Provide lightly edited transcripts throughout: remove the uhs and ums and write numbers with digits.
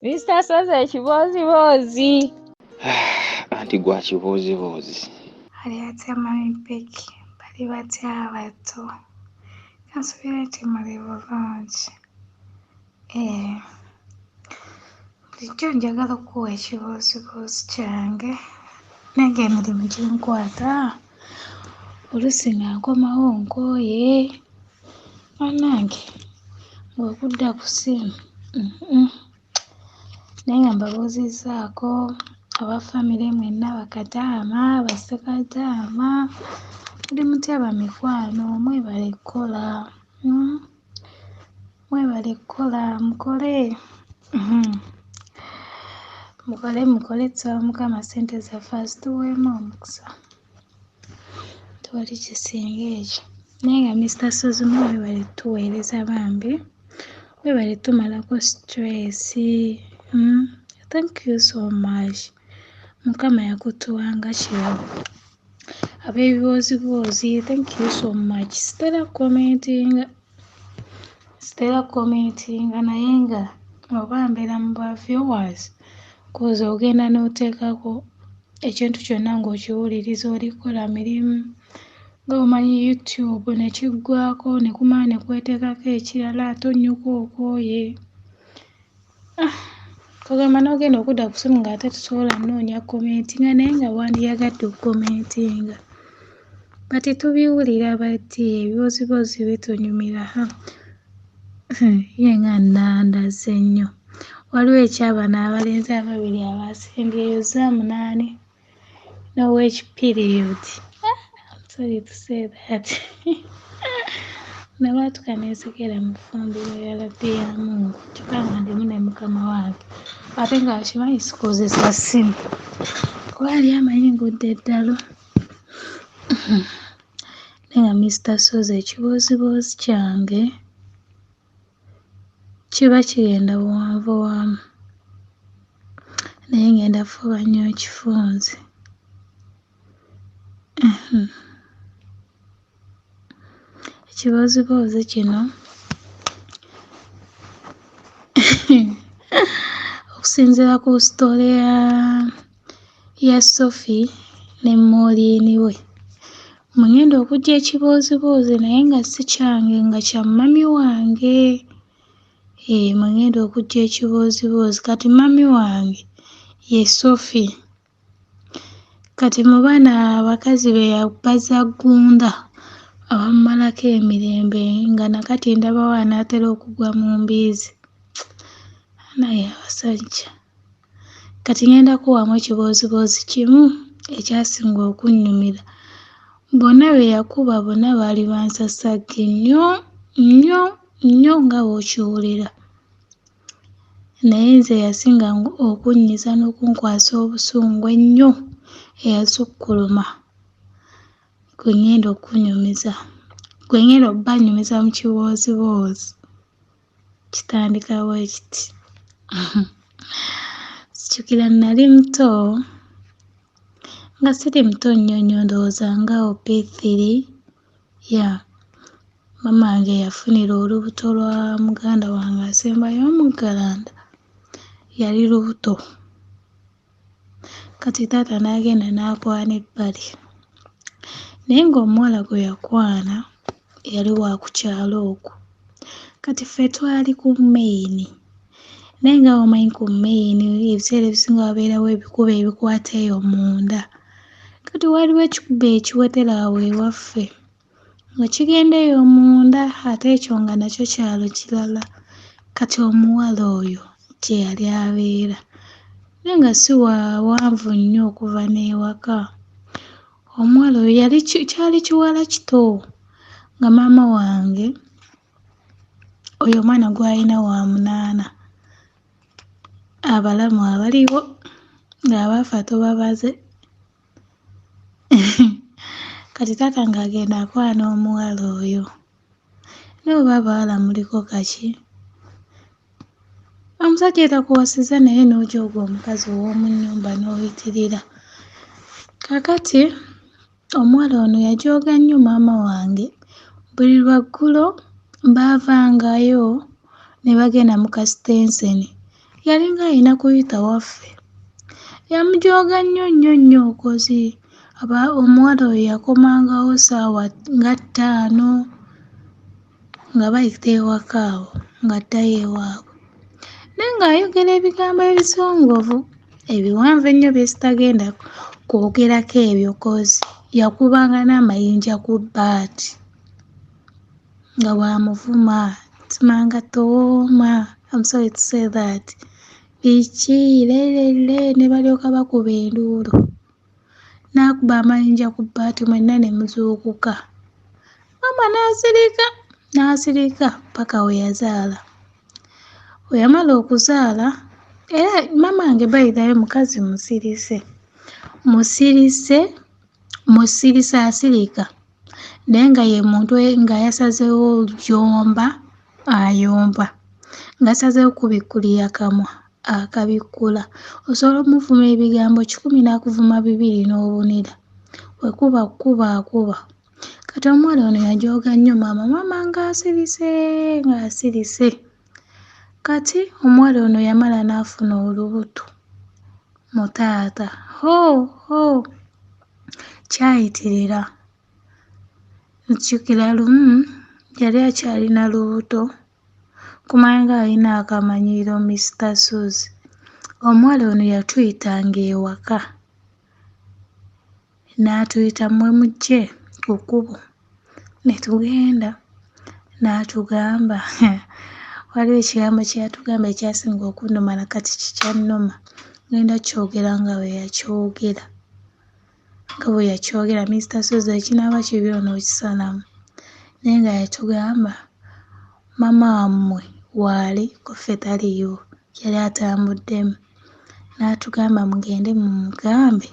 Mr. Soze kibozibozi. Anti gwa kibozibozi. Ali atya mapiki bali batya abato kansubira nti muli bulungi. Bulijjo njagala okuwa ekibuuzibuuzi kyange naye ng'emirimu ginkwata oluusi nga nkomawo nkooye bannange ng'okudda ku ssimu naye nga mbabuuzizzaako aba famire mwenna bakadaama bassekadaama muli mutya bamikwano mwebale kkola mwebale kkola mukole tusaba Mukama ssente zaffe azituweemu omukisa tewali kisinga ekyo naye nga Mr. Sozi mwebale tuweereza bambi mwebale tumalako stress. Thank you so much. Mukama yakutuwanga kirabo. Ab'ebibuuzibuuzi thank you so much. Sitera commentinga naye nga oba mbeera mu ba viewers koza ogenda n'oteekako ekintu kyonna ng'okiwuliriza olikola mirimu nga omanyi YouTube ne kiggwako ne kumala ne kweteekako ekirala tonnyuka okooye. Kagamba n'ogenda okudda ku ssimu ng'ate tosobola nnoonya commentinga naye nga wandiyagadde okukommentinga. Bati tubiwulira bati ebibuuzibuuzi bitunyumira ye nga nnandaze nnyo. Waliwo ekyabano abalenzi ababiri abaasembyeyo Zamunani n'ow'ekiperiod. I'm sorry to say that. Nabaatuka neesekera mu ffumbiro ya Labbi ya Mungu kyokka nga ndimu ne mukama wange ate nga akimanyi sikozesa ssimu kuba yali amanyi ngudde eddalo. Naye nga Mr. Sozi ekibuuzibuuzi kyange kiba kigenda buwanvu wamu naye ngenda fuba nnyo kifunze. Ekibuuzibuuzi kino okusinziira ku sitoole ya Sophie ne Moolini we mugenda okuggya ekibuuzibuuzi naye nga si kyange nga kya mami wange. Mugenda okuggya ekibuuzibuuzi kati mami wange ye Sophie. Kati mu baana abakazi be yabaza ggunda abamumalako emirembe nga nakati ndabawo anaatera okugwa mu mbiizi. Naye abasajja kati ngenda kuwamu ekibuuzibuuzi kimu ekyasinga okunnyumira. Bonna be yakuba bonna baali bansasagge nnyo nga bw'okiwulira. Naye nze yasinga okunnyiza n'okunkwasa obusungu ennyo eyasukkuluma gwe ngenda okunyumiza gwe ngenda obbanyumiza mu kibuuzibuuzi kitandika bwe kiti. Sijjukira nali muto nga siri muto nnyo ndowooza ngaawo P3 mama wange yafunira olubuto lwa muganda wange asembayo Omuggalanda yali lubuto. Kati taata n'agenda n'akwana ebbali naye ng'omuwala gwe yakwana yali wa ku kyalo okwo. Kati ffe twali ku Main naye nga omanyi ku Main ebiseera ebisinga wabeerawo ebikubo ebikwata eyo munda. Kati waliwo ekikubo ekiwetera awo ewaffe nga kigenda eyo munda ate ekyo nga nakyo kyalo kirala. Kati omuwala oyo gye yali abeera naye nga si wanvu nnyo okuva n'ewaka. Omuwala oyo kyali kiwala kito nga maama wange oyo omwana gw'alina wa 8 abalamu abaliwo ng'abaafa tobabaze. Kati taata ng'agenda akwana omuwala oyo naye oba abawala muliko kaki. Omusajja etakuwasiza naye n'ogya ogwo omukazi ow'omu nnyumba n'oyitirira. Kaakati omuwala ono yajooga nnyo maama wange buli lwaggulo baavangayo ne bagenda mu kasitenseni yalinga alina kuyita waffe. Yamujooga nnyo okozi. Omuwala oyo yakomangawo ssaawa nga 5 nga bayita ewaka awo ng'addayo ewaabwe. Naye ng'ayogera ebigambo ebisongovu ebiwanvu ennyo bye sitagenda kwogerako ebyo kozi yakubanga n'amayinja ku bbaati nga bw'amuvuma simanga tooma, I'm sorry to say that. Biki leelele ne balyoka bakuba enduulu. N'akuba amayinja ku bbaati mwenna ne muzuukuka. Mama n'asirika paka we yazaala. We yamala okuzaala era mama wange bayidayo mukazi musirise asirika naye nga ye muntu nga yasazeewo ayomba ng'asazeewo kubikkulira kamwa akabikkula osobola omuvuma ebigambo 10 n'akuvuma 2 n'obunira wekuba kuba kati omuwala ono yajooga nnyo mama ng'asirise kati omuwala ono yamala n'afuna olubuto mu taata kyayitirira nzijukira lumu yali akyalina lubuto kumanga alina akamanyiiro Mr. Suzy. Omuwala ono yatuyitanga ewaka n'atuyita mmwe mujje ku kkubo ne tugenda n'atugamba waliwo ekigambo kye yatugamba ekyasinga okunnuma na kati kikyannuma ngenda kyogera nga bwe yakyogera Mr. Suzy ekinaaba kibi onookisalamu naye nga yatugamba mama wammwe waali ko ffe taliyo yali atambuddemu n'atugamba mugende mumugambe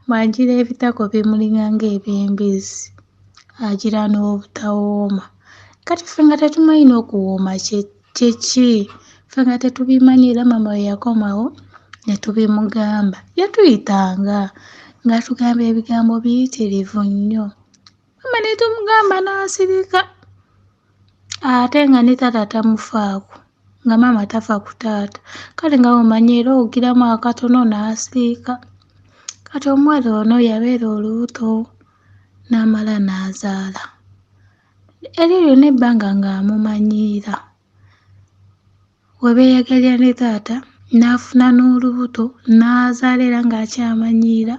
mwagira ebitako bimulinga ng'eby'embizzi agira n'obutawooma kati ffe nga tetumanyi n'okuwooma kyeki ffe nga tetubimanyi era mama we yakomawo ne tubimugamba yatuyitanga ng'atugamba ebigambo biyitirivu nnyo mama ne tumugamba n'asirika ate nga ne taata tamufaako nga mama tafa ku taata kale nga omanyi era ogiramu akatono n'asirika kati omuwala ono yabeera olubuto n'amala n'azaala eryo lyonna ebbanga ng'amumanyiira we beeyagalira ne taata n'afuna n'olubuto n'azaala era ng'akyamanyiira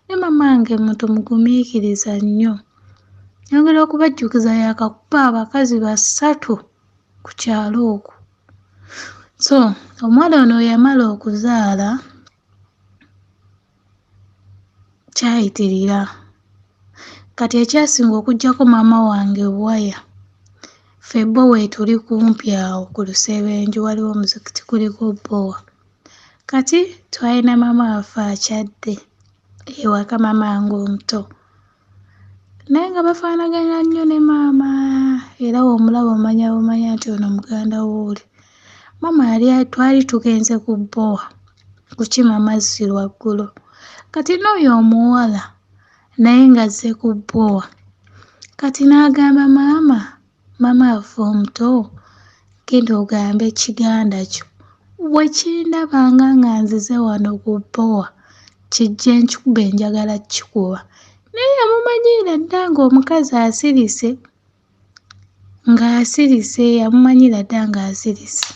ne mama wange muntu mugumiikiriza nnyo yongera okubajjukiza yakakuba abakazi 3 ku kyalo okwo. So omuwala ono yamala okuzaala kyayitirira kati ekyasinga okuggyako maama wange Bwaya ffe Bbowa tuli kumpi awo ku Lusebenju waliwo omuzikiti kuliko Bbowa kati twalina maama waffe akyadde ewaka maama wange omuto naye nga bafaanaganya nnyo ne maama era w'omulaba omanya nti ono muganda wooli. Maama twali tugenze ku Bbowa kukima mazzi lwaggulo kati n'oyo omuwala naye ng'azze ku Bbowa kati n'agamba maama waffe omuto genda ogambe ekiganda kyo bwe kindabanga nga nzize wano ku Bbowa kijje nkikuba njagala kikuba naye yamumanyiira dda ng'omukazi asirise yamumanyiira dda ng'asirise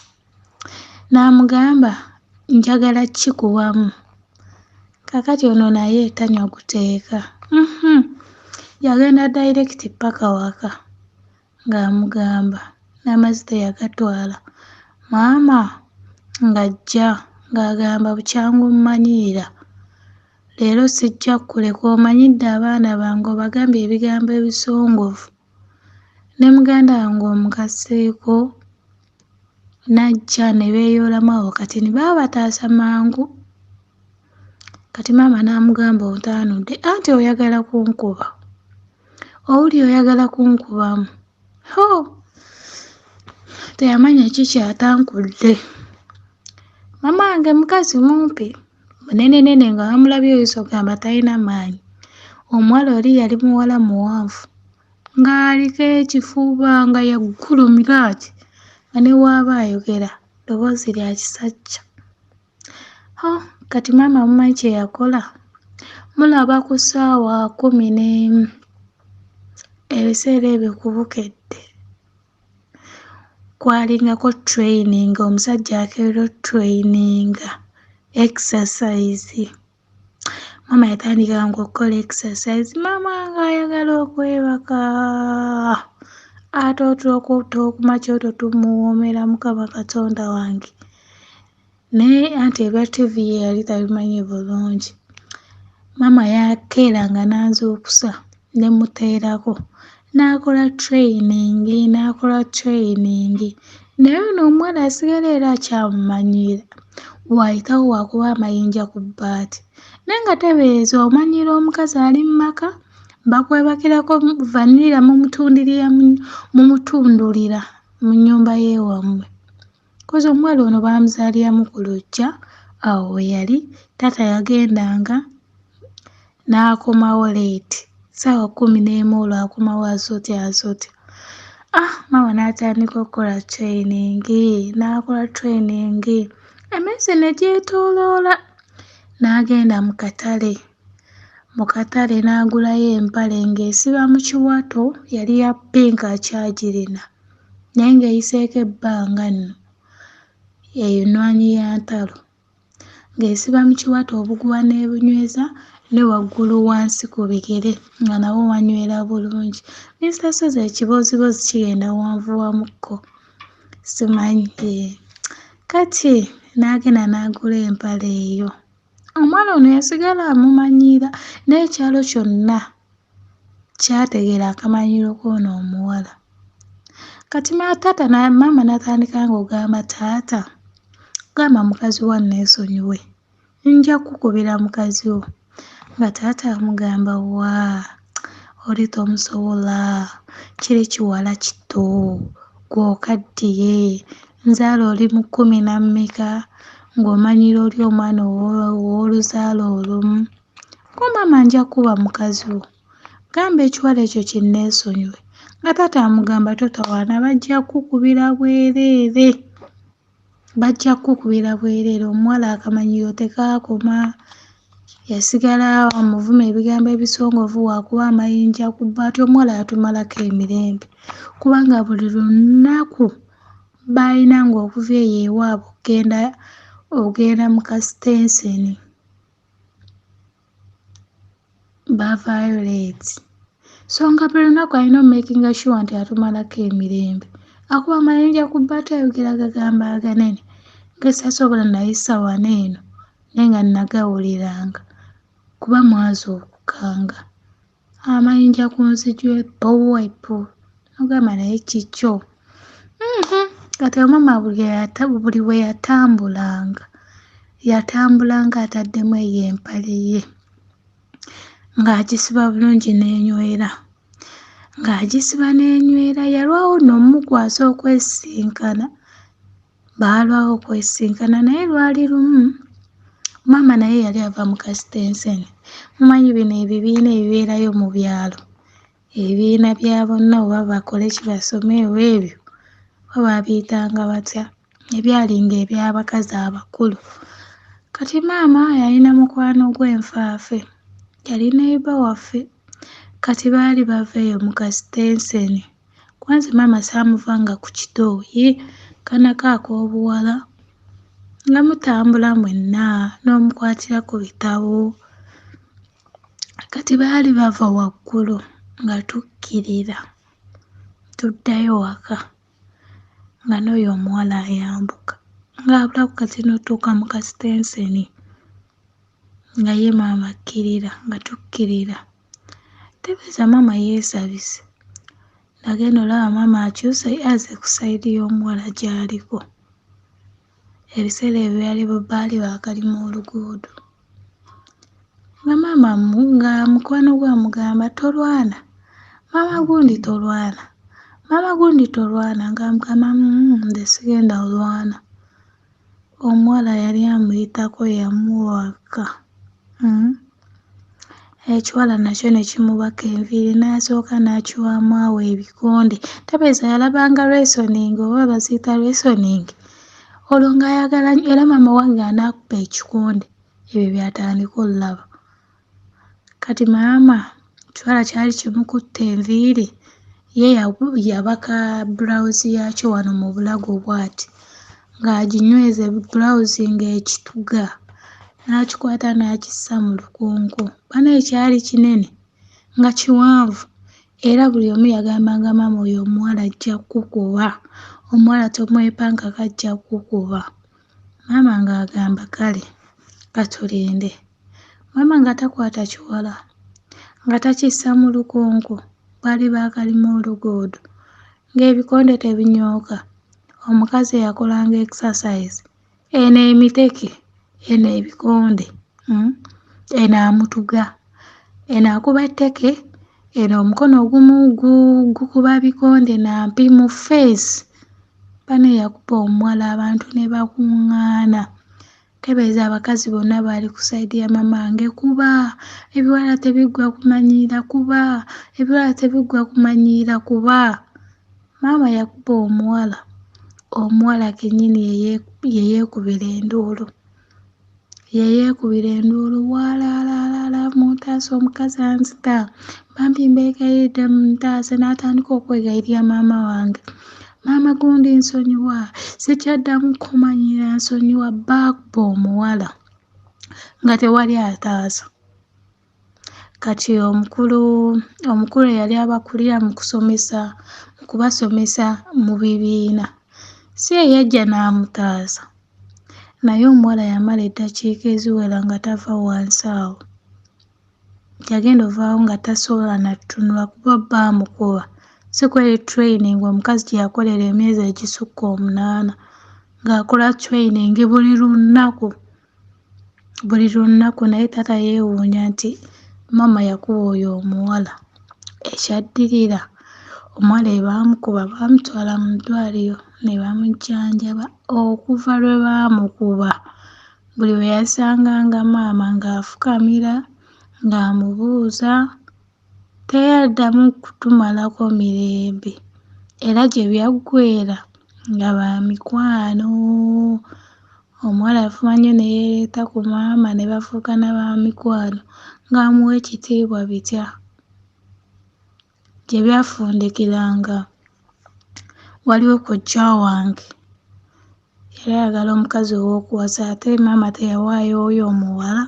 n'amugamba njagala kikubamu kakati ono naye tanywa guteeka yagenda direct paka waka ng'amugamba n'amazzi teyagatwala maama ng'ajja ng'agamba bukyangu mmanyiira leero sijja kuleka omanyidde abaana bange obagambye ebigambo ebisongovu ne muganda wange omukaseeko najja ne beeyoolamu awo kati ne baabataasa mangu kati maama n'amugamba ontaanudde anti oyagala kunkuba owuli oyagala kunkubamu teyamanya kikyatankutte maama wange mukazi mumpi munenenene nga bamulabye oyinza okugamba talina maanyi omuwala oli yali muwala muwanvu ng'aliko ekifuba nga yaggulumira ati nga ne waaba ayogera ddoboozi lya kisajja. Kati maama mumanyi kye yakola? Mulaba ku ssaawa 11 ebiseera ebyo ku Bukedde kwalingako training, omusajja akeera traininga exercise. Maama yatandika nga okukola exercise, maama ng'ayagala okwebaka. Ate otulo okumakya otwo tumuwoomera Mukama Katonda wange. Naye anti ebya TV ye yali tabimanyi bulungi. Maama yakeeranga n'anzuukusa ne muteerako. N'akola training. Naye ono omuwala asigala era akyamumanyira. Bw'ayitawo waakuba amayinja ku bbaati. Naye nga tebeereza omanyira omukazi ali mu maka, bakwebakirako vanilla mumutundulira mu nnyumba y'ewammwe. Kozi omuwala ono baamuzaaliramu ku luggya, awo we yali taata yagendanga n'akomawo leeti. Ssaawa 11 olwo akomawo asotya. Maama n'atandika okukola training. Emmeezi ne gyetooloola. N'agenda mu katale. Mu katale n'agulayo empale ng'esiba mu kiwato, yali ya ppinka akyagirina. Naye ng'eyiseeko ebbanga nno, ennwanyi ya ntalo. Ng'esiba mu kiwato obuguwa n'ebunyweza ne waggulu wansi ku bigere nga nawo wanywera bulungi. Minisita Sozo ekiboozibozi kigenda wanvuwamukko. Simanyi. Kati n'agenda n'agula empale eyo. Omwana ono yasigala amumanyira n'ekyalo kyonna kyategeera akamanyiiro k'ono omuwala. Kati maama n'atandika ng'ogamba taata, gamba mukazi wa neesonyiwe, nja kukubira mukazi wo. Nga taata amugamba oli tomusobola, kiri kiwala kito, gw'okaddiye, nzaala oli mu 10 na mmeka, ng'omanyira oli omwana ow'oluzaala olumu. Ko maama nja kuba mukazi wo, gamba ekiwala ekyo kinneesonyiwe. Nga taata amugamba totawaana, bajja kukubira bwereere. Omuwala akamanyiiro tekaakoma. Yasigala amuvuma ebigambo ebisongovu waakuba amayinja ku bbaati. Omuwala yatumalako emirembe kubanga buli lunaku baalinanga okuva eyo ewaabwe ogenda mu kasitenseni baavaayo leeti. So nga buli lunaku alina omakinga sure nti atumalako emirembe. Akuba amayinja ku bbaati ayogera gagamba aganene. Gesasobola nayisa wano eno naye nga nagawuliranga kuba mwaza okukanga. Amayinja ku nzigi eppoowepo nogamba naye kikyo. Kati maama buli bwe yatambulanga ataddemu eyo empale ye ng'agisiba bulungi n'enywera. Yalwawo n'omukwasa okwesinkana. Baalwawo okwesinkana naye lwali lumu. Maama naye yali ava mu kasitenseni. Mumanyi bino ebibiina ebibeerayo mu byalo, ebibiina bya bonna oba bakole kibasomeewo ebyo babiyitanga batya, ebyalinga eby'abakazi abakulu. Kati maama yalina mukwano gw'enfaafe, yali neiba waffe. Kati baali bava eyo mu kasitenseni. Kwanza maama saamuvanga ku kitooyi kanako ak'obuwala nga mutambula mwenna n'omukwatira ku bitabo. Kati baali bava waggulu nga tukkirira tuddayo waka nga n'oyo omuwala ayambuka ng'abulaku kati n'otuuka mu kasitenseni nga ye maama akkirira nga tukkirira. Tebeeza maama yeesabise. Nagenda olaba maama akyuse aze ku sayidi y'omuwala gy'aliko. Ebiseera ebyo baali baakalima oluguudo. Nga maama nga mukwano gwe amugamba tolwana, maama gundi tolwana, ng'amugamba nze sigenda olwana. Omuwala yali amuyitako yamuwaka. Ekiwala nakyo ne kimubaka enviiri n'asooka n'akiwaamu awo ebikonde. Tabeeza yalabanga reasoning oba baziyita reasoning. Olwo ng'ayagala era maama wange anaakupa ekikonde ebyo by'atandika olaba. Kati maama ekiwala kyali kimukutte enviiri ye yabaka bulawuzi yakyo wano mu bulago bw'ati ng'aginyweza bulawuzi ng'ekituga n'akikwata n'akissa mu lukunku. Bana ekyali kinene nga kiwanvu era buli omu yagambanga maama oyo omuwala ajja kukukuba, omuwala tomwepanga kajja kukukuba. Maama ng'agamba kale katulinde. Maama nga takwata kiwala nga takissa mu lukunku, baali baakalima oluguudo ng'ebikonde tebinyooka. Omukazi eyakolanga exercise eno emiteke eno ebikonde eno amutuga, eno akuba etteke, eno omukono ogumu gukuba bikonde nampi mu face. Bano yakuba omuwala abantu ne bakuŋŋaana. Tebeeza abakazi bonna baali ku sayidi ya maama wange, kuba ebiwala tebiggwa kumanyiira, kuba ebiwala tebiggwa kumanyiira, kuba. Maama yakuba omuwala, omuwala kennyini ye yeekubira enduulu. Ye yeekubira enduulu waalaalaalala mu ntaasa, omukazi anzita bambi mbeegayiridde mu ntaasa, n'atandika okwegayirira maama wange. Maama gundi nsonyiwa, sikyaddamu kumanyiira nsonyiwa, baakuba omuwala nga tewali ataasa. Kati omukulu eyali abakulira mu kubasomesa mu bibiina si ye yajja n'amutaasa, naye omuwala yamala eddakiika eziwera nga tava wansi awo. Yagenda ovaawo nga tasobola na ttunula kuba baamukuba. Si kweri training omukazi gye yakolera emyezi egisukka 8 ng'akola training buli lunaku, naye taata yeewuunya nti maama yakuba oyo omuwala. Ekyaddirira omuwala baamukuba baamutwala mu ddwaliro ne bamujjanjaba. Okuva lwe baamukuba buli we yasanganga maama ng'afukamira ng'amubuuza teyaddamu kutumalako mirembe, era gye byaggweera nga ba mikwano. Omuwala yafuma nnyo ne yeereeta ku maama ne bafuuka na ba mikwano ng'amuwa ekitiibwa bitya. Gye byafundikiranga waliwo kojja wange yali ayagala omukazi ow'okuwasa ate maama teyawaayo oyo omuwala,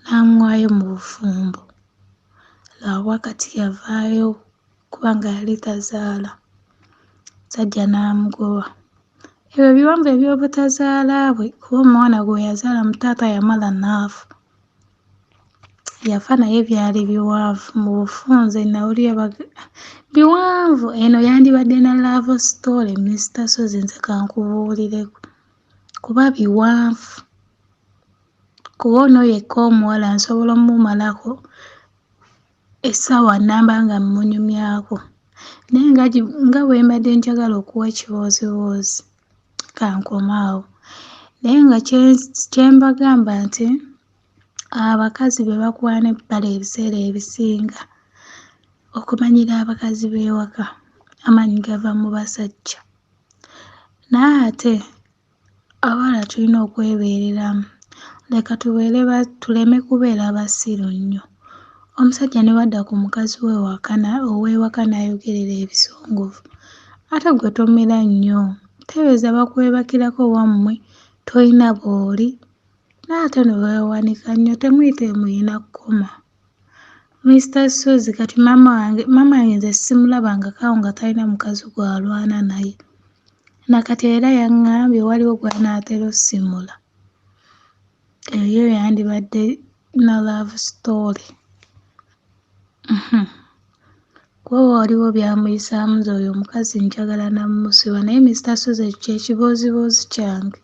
n'amuwaayo mu bufumbo. Lw'awa kati yavaayo kubanga yali tazaala, musajja n'amugoba. Ebyo biwanvu eby'obutazaala bwe kuba omwana gwe yazaala mu taata yamala n'afa. Yafa naye byali biwanvu mu bufunze nawulira biwanvu. Eno yandibadde na love story Mr. Sozi nze kankubuulireko kuba biwanvu. Kuba ono yekka omuwala nsobola omumalako essaawa nnamba nga mmunyumyako, naye nga bwe mbadde njagala okuwa ekibooziboozi kankomaawo. Naye nga kye mbagamba nti abakazi be bakwana ebbala ebiseera ebisinga okumanyira abakazi b'ewaka amaanyi gava mu basajja. Naye ate abawala tulina okwebeereramu, leka tuleme kubeera basiru nnyo. Omusajja ne wadda ku mukazi ow'ewaka n'ayogerera ebisongovu, ate gwe tomera nnyo. Tebeeza bakwebakirako wammwe toyina bw'oli, n'ate ne weewanika nnyo temuyite muyina kkoma. Mr. Sozi kati maama wange nze simulabangako awo nga talina mukazi gw'alwana naye. Nakati era yaŋŋambye waliwo gw'anaatera ossimula. Eyo yandibadde na love story. Kuba waliwo byamuyisaamu nze oyo omukazi njagala namusiba, naye Mr. Sozi ekyo kye kibooziboozi kyange.